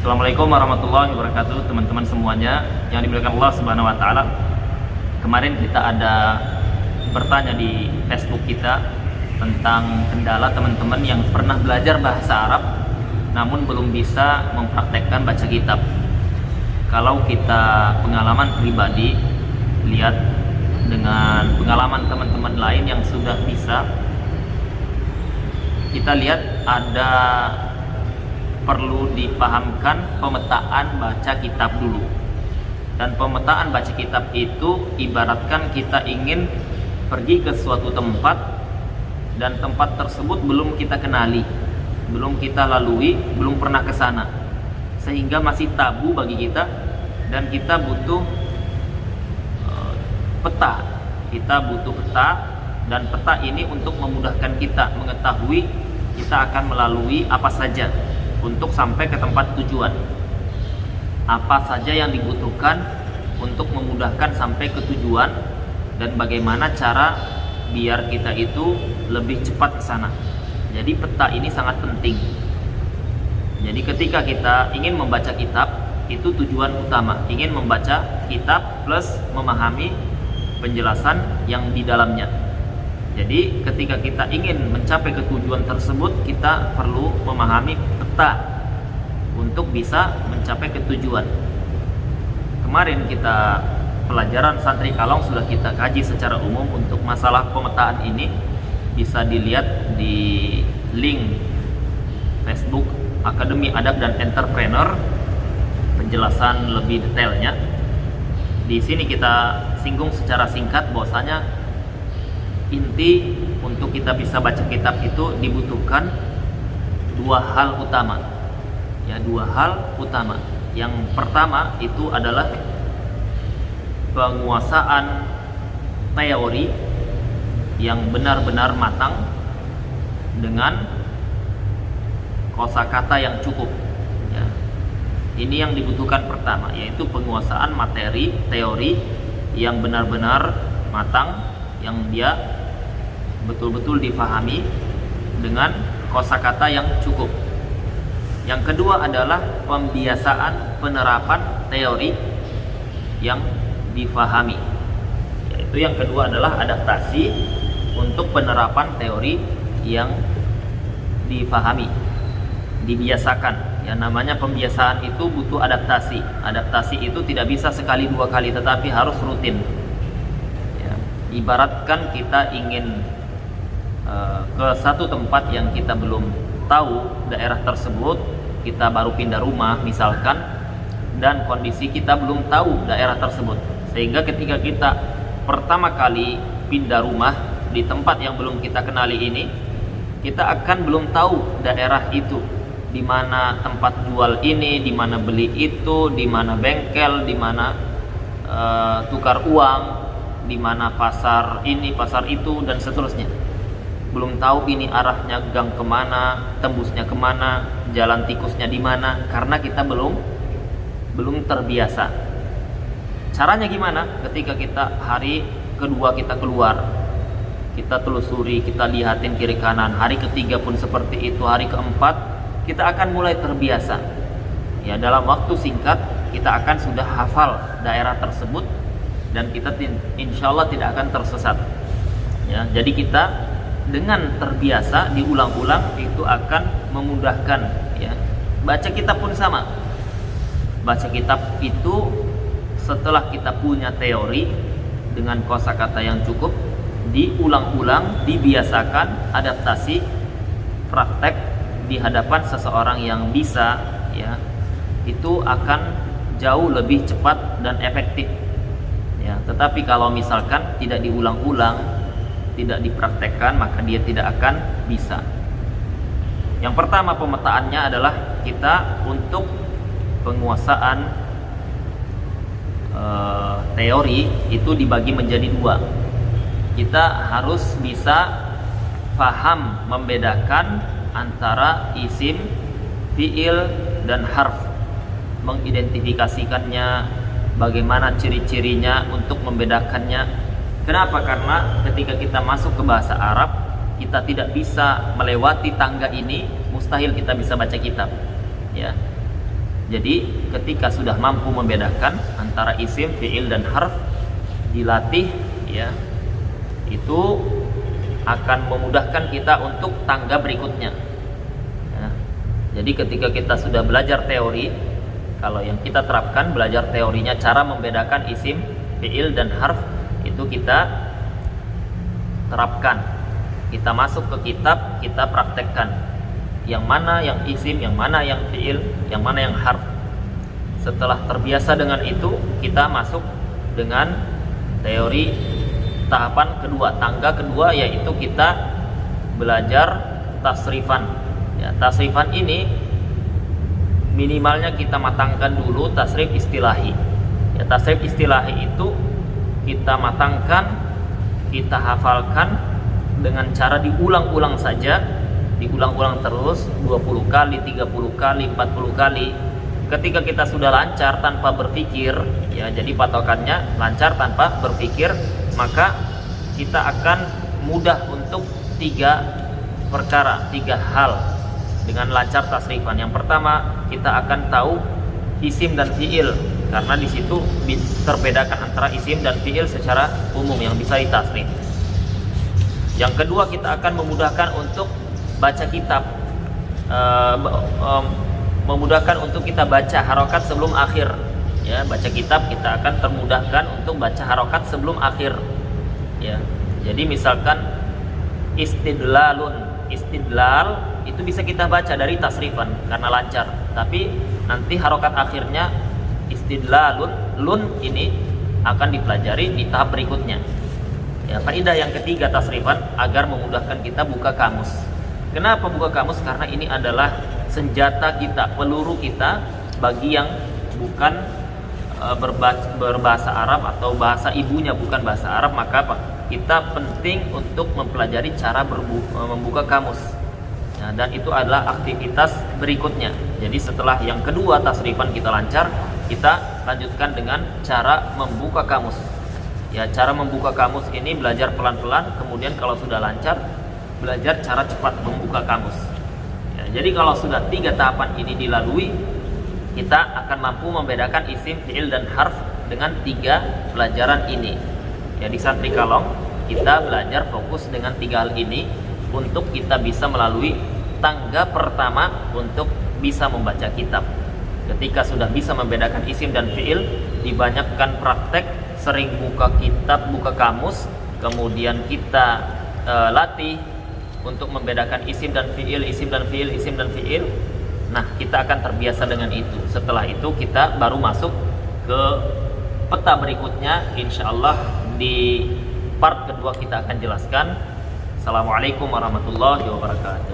Assalamualaikum warahmatullahi wabarakatuh, teman-teman semuanya yang dimuliakan Allah Subhanahu wa taala. Kemarin kita ada bertanya di Facebook kita tentang kendala teman-teman yang pernah belajar bahasa Arab namun belum bisa mempraktekkan baca kitab. Kalau kita pengalaman pribadi, lihat dengan pengalaman teman-teman lain yang sudah bisa, kita lihat ada perlu dipahamkan pemetaan baca kitab dulu. Dan pemetaan baca kitab itu ibaratkan kita ingin pergi ke suatu tempat dan tempat tersebut belum kita kenali, belum kita lalui, belum pernah ke sana, sehingga masih tabu bagi kita dan kita butuh peta. Kita butuh peta, dan peta ini untuk memudahkan kita mengetahui kita akan melalui apa saja untuk sampai ke tempat tujuan. Apa saja yang dibutuhkan untuk memudahkan sampai ke tujuan dan bagaimana cara biar kita itu lebih cepat ke sana. Jadi peta ini sangat penting. Jadi ketika kita ingin membaca kitab, itu tujuan utama, ingin membaca kitab plus memahami penjelasan yang di dalamnya. Jadi ketika kita ingin mencapai ke tujuan tersebut, kita perlu memahami peta untuk bisa mencapai ke tujuan. Kemarin kita pelajaran Santri Kalong sudah kita kaji secara umum untuk masalah pemetaan ini. Bisa dilihat di link Facebook Akademi Adab dan Entrepreneur penjelasan lebih detailnya. Di sini kita singgung secara singkat bahwasanya inti untuk kita bisa baca kitab itu dibutuhkan dua hal utama. Ya, dua hal utama. Yang pertama itu adalah penguasaan teori yang benar-benar matang dengan kosakata yang cukup. Ya. Ini yang dibutuhkan pertama, yaitu penguasaan materi, teori yang benar-benar matang, yang dia betul-betul difahami dengan kosakata yang cukup. Yang kedua adalah pembiasaan penerapan teori yang difahami. Yaitu yang kedua adalah adaptasi untuk penerapan teori yang difahami, dibiasakan. Ya, namanya pembiasaan itu butuh adaptasi. Adaptasi itu tidak bisa sekali dua kali, tetapi harus rutin. Ya, ibaratkan kita ingin ke satu tempat yang kita belum tahu daerah tersebut, kita baru pindah rumah misalkan, dan kondisi kita belum tahu daerah tersebut, sehingga ketika kita pertama kali pindah rumah di tempat yang belum kita kenali ini, kita akan belum tahu daerah itu, di mana tempat jual ini, di mana beli itu, di mana bengkel, di mana tukar uang, di mana pasar ini, pasar itu, dan seterusnya. Belum tahu ini arahnya gang kemana, tembusnya kemana, jalan tikusnya di mana, karena kita belum terbiasa. Caranya gimana? Ketika kita hari kedua kita keluar, kita telusuri, kita lihatin kiri kanan, hari ketiga pun seperti itu, hari keempat kita akan mulai terbiasa. Ya, dalam waktu singkat kita akan sudah hafal daerah tersebut dan kita insya Allah tidak akan tersesat. Ya, jadi kita dengan terbiasa diulang-ulang itu akan memudahkan. Ya, baca kitab pun sama. Baca kitab itu setelah kita punya teori dengan kosakata yang cukup, diulang-ulang, dibiasakan, adaptasi, praktek di hadapan seseorang yang bisa, ya, itu akan jauh lebih cepat dan efektif. Ya, tetapi kalau misalkan tidak diulang-ulang, tidak dipraktekkan, maka dia tidak akan bisa. Yang pertama pemetaannya adalah kita untuk penguasaan teori itu dibagi menjadi dua. Kita harus bisa paham membedakan antara isim, fiil, dan harf, mengidentifikasikannya, bagaimana ciri-cirinya untuk membedakannya. Kenapa? Karena ketika kita masuk ke bahasa Arab, kita tidak bisa melewati tangga ini, mustahil kita bisa baca kitab. Ya, Jadi ketika sudah mampu membedakan antara isim, fiil dan harf, dilatih ya, itu akan memudahkan kita untuk tangga berikutnya ya. Jadi ketika kita sudah belajar teori, kalau yang kita terapkan belajar teorinya cara membedakan isim, fiil dan harf, itu kita terapkan, kita masuk ke kitab, kita praktekkan yang mana yang isim, yang mana yang fiil, yang mana yang harf. Setelah terbiasa dengan itu, kita masuk dengan teori tahapan kedua, tangga kedua, yaitu kita belajar tasrifan ya. Tasrifan ini minimalnya kita matangkan dulu tasrif istilahi ya. Tasrif istilahi itu kita matangkan, kita hafalkan dengan cara diulang-ulang saja, diulang-ulang terus 20 kali, 30 kali, 40 kali. Ketika kita sudah lancar tanpa berpikir ya, jadi patokannya lancar tanpa berpikir, maka kita akan mudah untuk 3 perkara, 3 hal dengan lancar tasrifan. Yang pertama, kita akan tahu isim dan fiil, karena di situ terbedakan antara isim dan fiil secara umum yang bisa ditasrif. Yang kedua, kita akan memudahkan untuk baca kitab, memudahkan untuk kita baca harokat sebelum akhir ya. Baca kitab kita akan termudahkan untuk baca harokat sebelum akhir ya. Jadi misalkan istidlalun, istidlal itu bisa kita baca dari tasrifan karena lancar, tapi nanti harokat akhirnya istidlalun, lun ini akan dipelajari di tahap berikutnya ya. Faedah yang ketiga tasrifan agar memudahkan kita buka kamus. Kenapa buka kamus? Karena ini adalah senjata kita, peluru kita bagi yang bukan berbahasa Arab atau bahasa ibunya bukan bahasa Arab. Maka kita penting untuk mempelajari cara membuka kamus ya, dan itu adalah aktivitas berikutnya. Jadi setelah yang kedua tasrifan kita lancar, kita lanjutkan dengan cara membuka kamus ya. Cara membuka kamus ini belajar pelan-pelan, kemudian kalau sudah lancar belajar cara cepat membuka kamus ya. Jadi kalau sudah 3 tahapan ini dilalui, kita akan mampu membedakan isim, fiil dan harf dengan 3 pelajaran ini ya. Di Santri Kalong kita belajar fokus dengan 3 hal ini untuk kita bisa melalui tangga pertama untuk bisa membaca kitab. Ketika sudah bisa membedakan isim dan fiil, dibanyakkan praktek, sering buka kitab, buka kamus, kemudian kita latih untuk membedakan isim dan fiil, isim dan fiil, isim dan fiil. Nah, kita akan terbiasa dengan itu. Setelah itu kita baru masuk ke peta berikutnya. Insya Allah di part kedua kita akan jelaskan. Assalamualaikum warahmatullahi wabarakatuh.